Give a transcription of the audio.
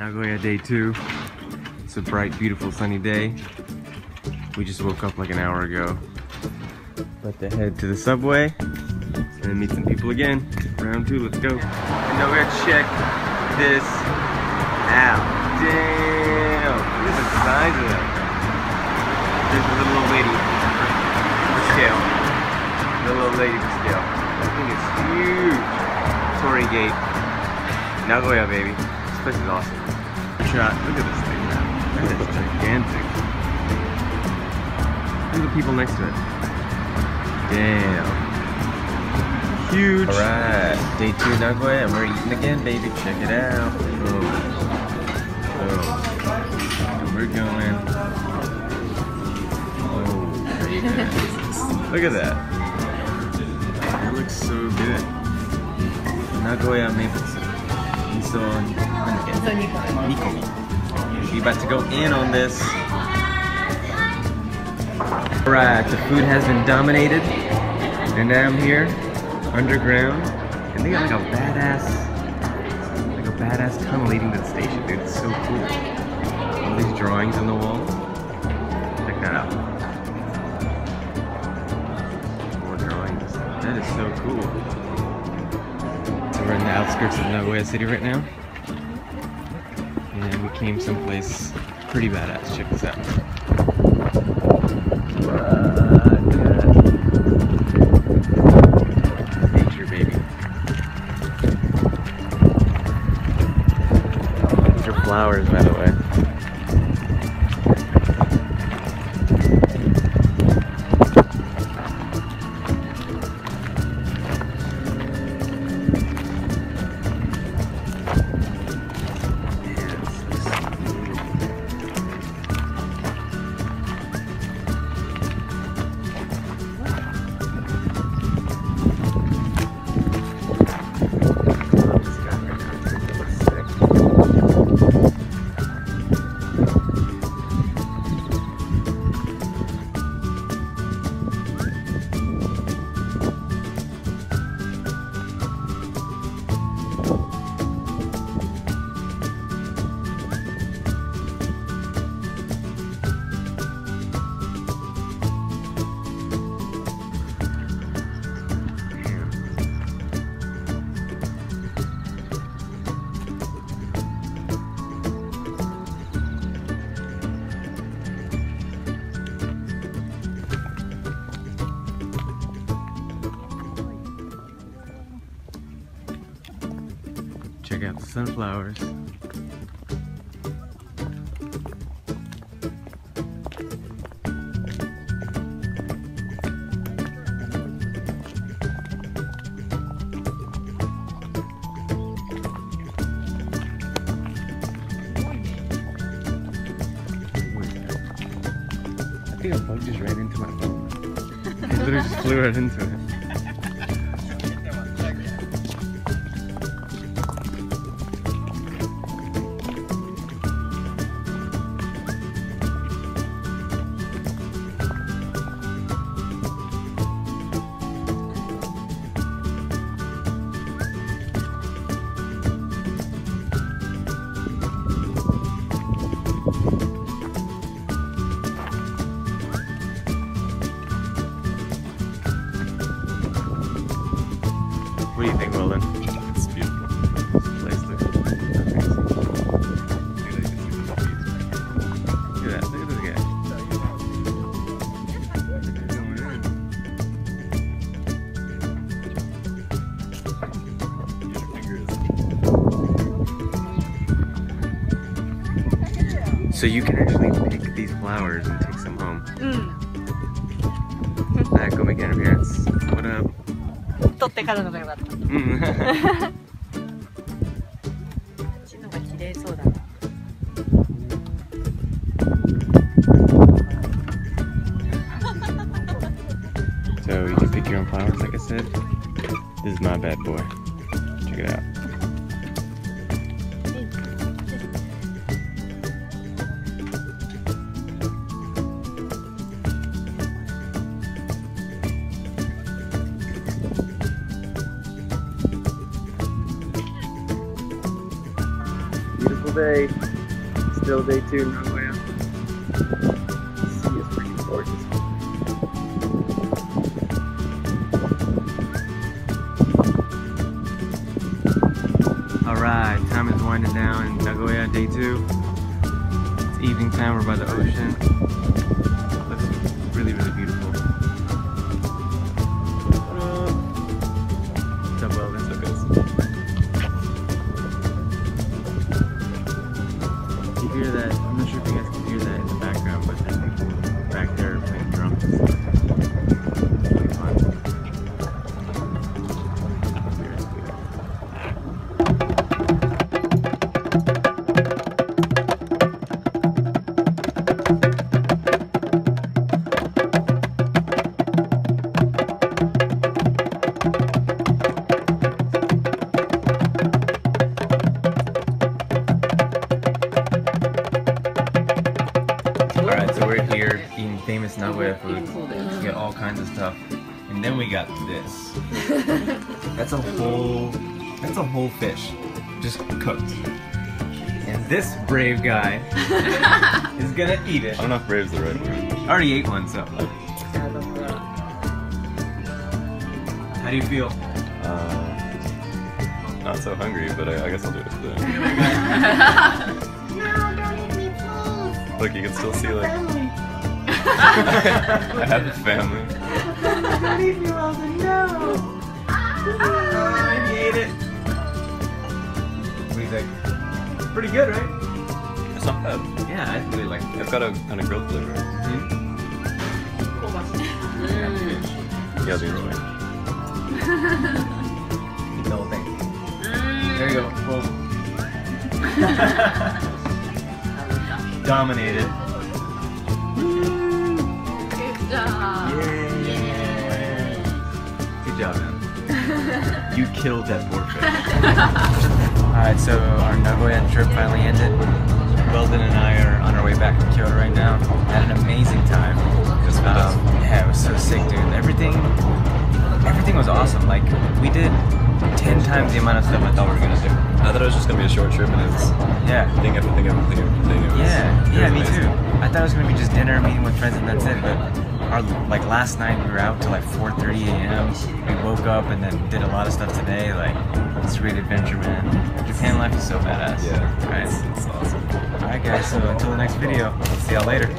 Nagoya day 2. It's a bright, beautiful, sunny day. We just woke up like an hour ago. About to head to the subway and meet some people again. Round 2, let's go. Nagoya, check this out. Damn! Look at the size of that. There's a little old lady for scale. The little lady for scale. That thing is huge. Torii Gate. Nagoya, baby. This place is awesome. Shot. Look at this thing, man. That is gigantic. Look at the people next to it. Damn. Huge. Alright. Day 2 Nagoya, and we're eating again, baby. Check it out. And we're going. Oh, very nice. Look at that. It looks so good. Nagoya maple syrup. Miso Nikomi. We about to go in on this. Alright, the food has been dominated. And now I'm here, underground. And they got like a badass tunnel leading to the station, dude. It's so cool. All these drawings on the wall. Check that out. More drawings. That is so cool. So we're in the outskirts of Nagoya City right now. And we came someplace pretty badass. Check this out. Nature, baby. These are flowers, by the way. Check out the sunflowers. I think a bug just ran into my phone. It literally just flew right into it. What do you think, Roland? It's beautiful. This place looks amazing. Look at that. Look at this guy. Use your fingers. So you can actually pick these flowers and take some home. Alright, go make an appearance. What up? 取ってからのが良かった。こっちのが綺麗そうだな。So you can pick your own flowers, like I said. This is my bad boy. Check it out. Beautiful. beautiful day. Still day 2 in Nagoya. The sea is pretty gorgeous. Alright, time is winding down in Nagoya, day 2. It's evening time, we're by the ocean. Looks really, really beautiful. What's up, Weldon? What's up, guys? You hear that? I'm not sure if you guys can hear that in the background, but there's people back there playing drums. It's really fun. Alright, so we're here eating famous Nagoya food. We got all kinds of stuff. And then we got this. That's a whole fish. Just cooked. And this brave guy is gonna eat it. I don't know if brave's the right word. I already ate one, so. How do you feel? Not so hungry, but I guess I'll do it today. Look, you can still see like I have a family. How do you feel, Elton? No! He ate it. What do you think? Pretty good, right? It's not bad. Yeah, I really like it. It's got a kind of grilled flavor. Yeah, the other way. Eat the whole thing. There you go. Boom. Dominated. Good job. Yeah. Good job, man. You killed that poor fish. Alright, so our Nagoya trip finally ended. Weldon and I are on our way back to Kyoto right now. Had an amazing time. Yeah, it was so sick, dude. Everything was awesome. Like, we did 10 times the amount of stuff I thought we were gonna do. I thought it was just gonna be a short trip, and it's everything. It was Me amazing. too. I thought it was gonna be just dinner, meeting with friends, and that's it. But like last night, we were out till like 4:30 a.m. We woke up and then did a lot of stuff today. Like, it's a great adventure, man. Japan life is so badass. Yeah, Right. it's awesome. All right, guys. So until the next video, see y'all later.